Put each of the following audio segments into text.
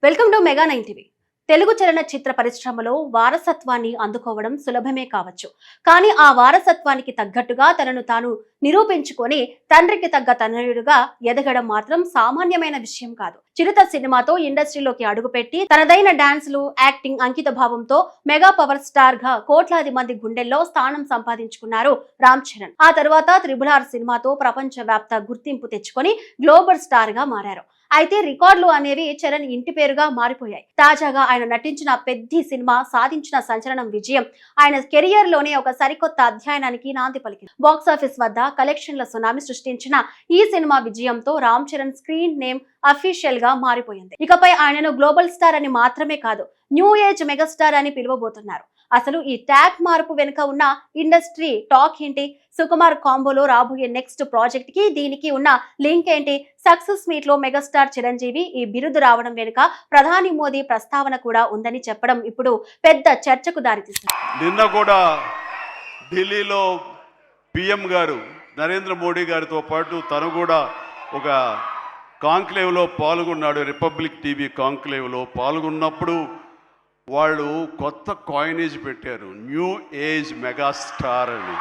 Welcome to mega 9 TV. Telugu చలనచిత్ర పరిశ్రమలో వారసత్వాన్ని అందుకోవడం సులభమే కావచ్చు. కానీ ఆ వారసత్వానికి తగ్గట్టుగా తనను తాను నిరూపించుకొని తండ్రికి తగ్గ తనయుడుగా ఎదగడం మాత్రం సామాన్యమైన విషయం కాదు. చిరుత సినిమాతో ఇండస్ట్రీలోకి అడుగుపెట్టి తనదైన డాన్సులు, యాక్టింగ్ అంకిత భావంతో మెగా పవర్ స్టార్ గా కోట్లాది మంది గుండెల్లో స్థానం సంపాదించుకున్నారు రామ్ చరణ్. ఆ తర్వాత RRR సినిమాతో ప్రపంచ వ్యాప్త గుర్తింపు తెచ్చుకొని గ్లోబల్ స్టార్ గా మారారు. అయితే రికార్డులు అనేవి చరణ్ ఇంటి పేరుగా మారిపోయాయి. తాజాగా ఆయన నటించిన పెద్ది సినిమా సాధించిన సంచలనం విజయం ఆయన కెరియర్ లోనే ఒక సరికొత్త అధ్యాయానికి నాంది పలికింది. బాక్సాఫీస్ వద్ద కలెక్షన్ల సునామీ సృష్టించిన ఈ సినిమా విజయంతో Ram Charan screen name official గా మారిపోయింది. ఇకపై ఆయనను గ్లోబల్ స్టార్ అని మాత్రమే కాదు, న్యూ ఏజ్ మెగాస్టార్ అని పిలువబోతున్నారు. అసలు ఈ ట్యాగ్ మార్పు వెనుక ఉన్న ఇండస్ట్రీ టాక్ ఏంటి? సుకుమార్ కాంబోలో రాబోయే నెక్స్ట్ ప్రాజెక్ట్ కి దీనికి ఉన్న లింక్ ఏంటి? సక్సెస్ మీట్ లో మెగాస్టార్ చిరంజీవి ఈ బిరుదు రావడం వెనుక ప్రధాని మోదీ ప్రస్తావన కూడా ఉందని చెప్పడం ఇప్పుడు పెద్ద చర్చకు దారితీస్తుంది. నిన్న కూడా ఢిల్లీలో పిఎం గారు నరేంద్ర మోడీ గారితో పాటు తను కూడా ఒక కాంక్లేవ్లో పాల్గొన్నాడు. రిపబ్లిక్ టీవీ కాంక్లేవ్లో పాల్గొన్నప్పుడు వాళ్ళు కొత్త కాయినేజ్ పెట్టారు, న్యూ ఏజ్ మెగాస్టార్ అని.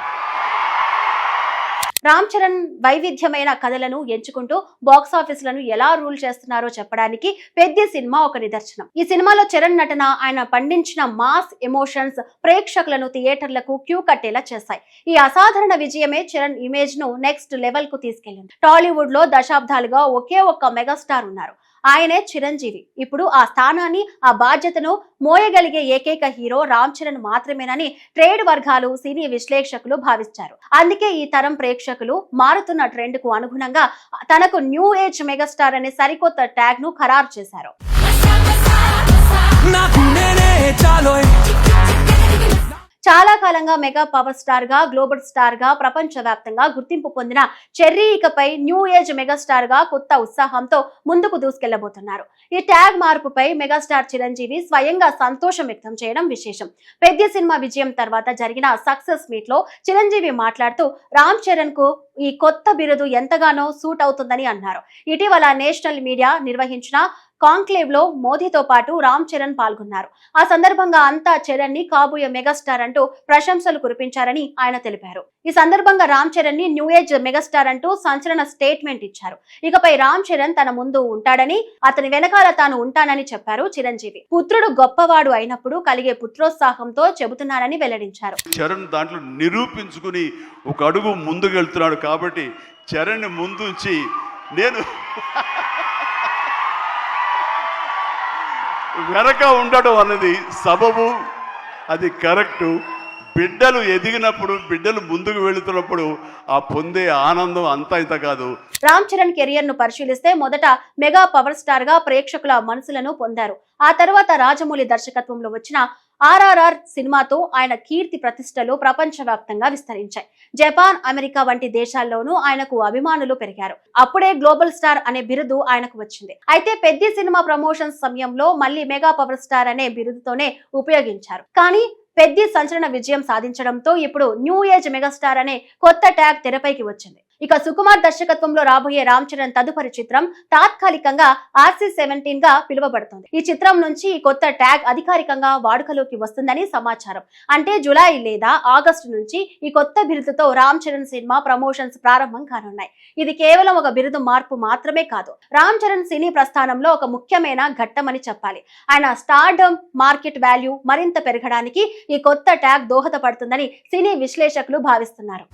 రామ్ చరణ్ వైవిధ్యమైన కథలను ఎంచుకుంటూ బాక్సాఫీసులను ఎలా రూల్ చేస్తున్నారో చెప్పడానికి పెద్ది సినిమా ఒక నిదర్శనం. ఈ సినిమాలో చరణ్ నటన, ఆయన పండించిన మాస్ ఎమోషన్స్ ప్రేక్షకులను థియేటర్లకు క్యూ కట్టేలా చేశాయి. ఈ అసాధారణ విజయమే చరణ్ ఇమేజ్ ను నెక్స్ట్ లెవెల్ కు తీసుకెళ్లింది. టాలీవుడ్ లో దశాబ్దాలుగా ఒకే ఒక్క మెగాస్టార్ ఉన్నారు, ఆయనే చిరంజీవి. ఇప్పుడు ఆ స్థానాన్ని, ఆ బాధ్యతను మోయగలిగే ఏకైక హీరో రామ్ చరణ్ మాత్రమేనని ట్రేడ్ వర్గాలు, సినీ విశ్లేషకులు భావించారు. అందుకే ఈ తరం ప్రేక్షకులు మారుతున్న ట్రెండ్ కు అనుగుణంగా తనకు న్యూ ఏజ్ మెగాస్టార్ అనే సరికొత్త ట్యాగ్ ను ఖరారు చేశారు. చాలా కాలంగా మెగా పవర్ స్టార్ గా, గ్లోబల్ స్టార్ గా ప్రపంచ వ్యాప్తంగా గుర్తింపు పొందిన చెర్రీ ఇకపై న్యూ ఏజ్ మెగాస్టార్ గా కొత్త ఉత్సాహంతో ముందుకు దూసుకెళ్లబోతున్నారు. ఈ ట్యాగ్ మార్పుపై మెగాస్టార్ చిరంజీవి స్వయంగా సంతోషం వ్యక్తం చేయడం విశేషం. పెద్ద సినిమా విజయం తర్వాత జరిగిన సక్సెస్ మీట్ లో చిరంజీవి మాట్లాడుతూ రామ్ చరణ్ కు ఈ కొత్త బిరుదు ఎంతగానో సూట్ అవుతుందని అన్నారు. ఇటీవల నేషనల్ మీడియా నిర్వహించిన కాంక్లేవ్ లో మోదీతో పాటు రామ్ చరణ్ పాల్గొన్నారు. ఆ సందర్భంగా అంతా చరణ్ ని కాబోయే మెగాస్టార్ అంటూ ప్రశంసలు కురిపించారని ఆయన తెలిపారు. ఈ సందర్భంగా రామ్ చరణ్ ని న్యూ ఏజ్ మెగాస్టార్ అంటూ సంచలన స్టేట్మెంట్ ఇచ్చారు. ఇకపై రామ్ చరణ్ తన ముందు ఉంటాడని, అతని వెనకాల తాను ఉంటానని చెప్పారు చిరంజీవి. పుత్రుడు గొప్పవాడు అయినప్పుడు కలిగే పుత్రోత్సాహంతో చెబుతున్నారని వెల్లడించారు. చరణ్ దాంట్లో నిరూపించుకుని ఒక అడుగు ముందుకు వెళ్తున్నాడు కాబట్టి చరణ్ ముందుంచి నేను వెనక ఉండటం అన్నది సబబు, అది కరెక్టు. బిడ్డలు ఎదిగినప్పుడు, బిడ్డలు ముందుకు వెళుతున్నప్పుడు ఆ పొందే ఆనందం అంతా ఇంత కాదు. రామ్ చరణ్ కెరియర్ ను పరిశీలిస్తే మొదట మెగా పవర్ స్టార్ గా ప్రేక్షకుల మనసులను పొందారు. ఆ తర్వాత రాజమౌళి దర్శకత్వంలో వచ్చిన RRR సినిమాతో ఆయన కీర్తి ప్రతిష్టలు ప్రపంచ వ్యాప్తంగా విస్తరించాయి. జపాన్, అమెరికా వంటి దేశాల్లోనూ ఆయనకు అభిమానులు పెరిగారు. అప్పుడే గ్లోబల్ స్టార్ అనే బిరుదు ఆయనకు వచ్చింది. అయితే పెద్ద సినిమా ప్రమోషన్స్ సమయంలో మళ్ళీ మెగా పవర్ స్టార్ అనే బిరుదుతోనే ఉపయోగించారు. కానీ పెద్ద సంచలన విజయం సాధించడంతో ఇప్పుడు న్యూ ఏజ్ మెగాస్టార్ అనే కొత్త ట్యాగ్ తెరపైకి వచ్చింది. ఇక సుకుమార్ దర్శకత్వంలో రాబోయే రామ్ చరణ్ తదుపరి చిత్రం తాత్కాలికంగా RC-17 గా పిలువబడుతుంది. ఈ చిత్రం నుంచి ఈ కొత్త ట్యాగ్ అధికారికంగా వాడుకలోకి వస్తుందని సమాచారం. అంటే జూలై లేదా ఆగస్టు నుంచి ఈ కొత్త బిరుదుతో రామ్ చరణ్ సినిమా ప్రమోషన్స్ ప్రారంభం కానున్నాయి. ఇది కేవలం ఒక బిరుదు మార్పు మాత్రమే కాదు, రామ్ చరణ్ సినీ ప్రస్థానంలో ఒక ముఖ్యమైన ఘట్టమని చెప్పాలి. ఆయన స్టార్డమ్, మార్కెట్ వాల్యూ మరింత పెరగడానికి ఈ కొత్త ట్యాగ్ దోహదపడుతుందని సినీ విశ్లేషకులు భావిస్తున్నారు.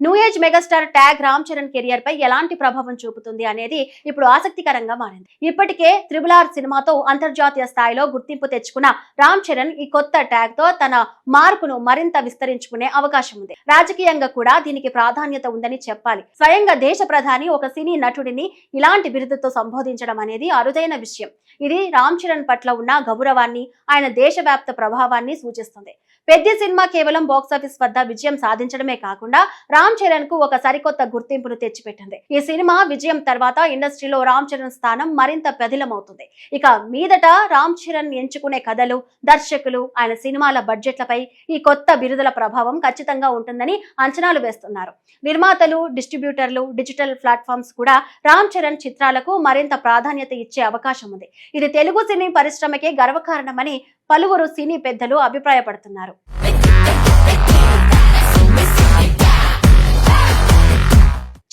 New age megastar tag Ram Charan career పై ఎలాంటి ప్రభావం చూపుతుంది అనేది ఇప్పుడు ఆసక్తికరంగా మారింది. ఇప్పటికే RRR సినిమాతో అంతర్జాతీయ స్థాయిలో గుర్తింపు తెచ్చుకున్న రామ్ చరణ్ ఈ కొత్త ట్యాగ్ తో తన మార్కును మరింత విస్తరించుకునే అవకాశం ఉంది. రాజకీయంగా కూడా దీనికి ప్రాధాన్యత ఉందని చెప్పాలి. స్వయంగా దేశ ప్రధాని ఒక సినీ నటుడిని ఇలాంటి బిరుదుతో సంబోధించడం అనేది అరుదైన విషయం. ఇది రామ్ చరణ్ పట్ల ఉన్న గౌరవాన్ని, ఆయన దేశవ్యాప్త ప్రభావాన్ని సూచిస్తుంది. పెద్ద సినిమా కేవలం బాక్సాఫీస్ వద్ద విజయం సాధించడమే కాకుండా రామ్ రామ్ చరణ్ కు ఒక సరికొత్త గుర్తింపును తెచ్చిపెట్టింది. ఈ సినిమా విజయం తర్వాత ఇండస్ట్రీలో రామ్ చరణ్ స్థానం మరింత పదిలమవుతుంది. ఇక మీదట రామ్ చరణ్ ఎంచుకునే కథలు, దర్శకులు, ఆయన సినిమాల బడ్జెట్లపై ఈ కొత్త బిరుదుల ప్రభావం ఖచ్చితంగా ఉంటుందని అంచనాలు వేస్తున్నారు. నిర్మాతలు, డిస్ట్రిబ్యూటర్లు, డిజిటల్ ప్లాట్ఫామ్స్ కూడా రామ్ చరణ్ చిత్రాలకు మరింత ప్రాధాన్యత ఇచ్చే అవకాశం ఉంది. ఇది తెలుగు సినీ పరిశ్రమకే గర్వకారణమని పలువురు సినీ పెద్దలు అభిప్రాయపడుతున్నారు.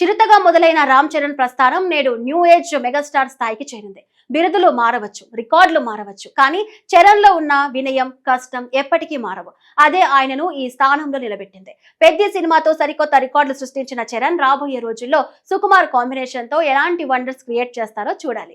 చిరుతగా మొదలైన రామ్ చరణ్ ప్రస్థానం నేడు న్యూ ఏజ్ మెగాస్టార్ స్థాయికి చేరింది. బిరుదులు మారవచ్చు, రికార్డులు మారవచ్చు, కానీ చరణ్ లో ఉన్న వినయం, కష్టం ఎప్పటికీ మారవు. అదే ఆయనను ఈ స్థానంలో నిలబెట్టింది. పెద్ద సినిమాతో సరికొత్త రికార్డులు సృష్టించిన చరణ్ రాబోయే రోజుల్లో సుకుమార్ కాంబినేషన్ తో ఎలాంటి వండర్స్ క్రియేట్ చేస్తారో చూడాలి.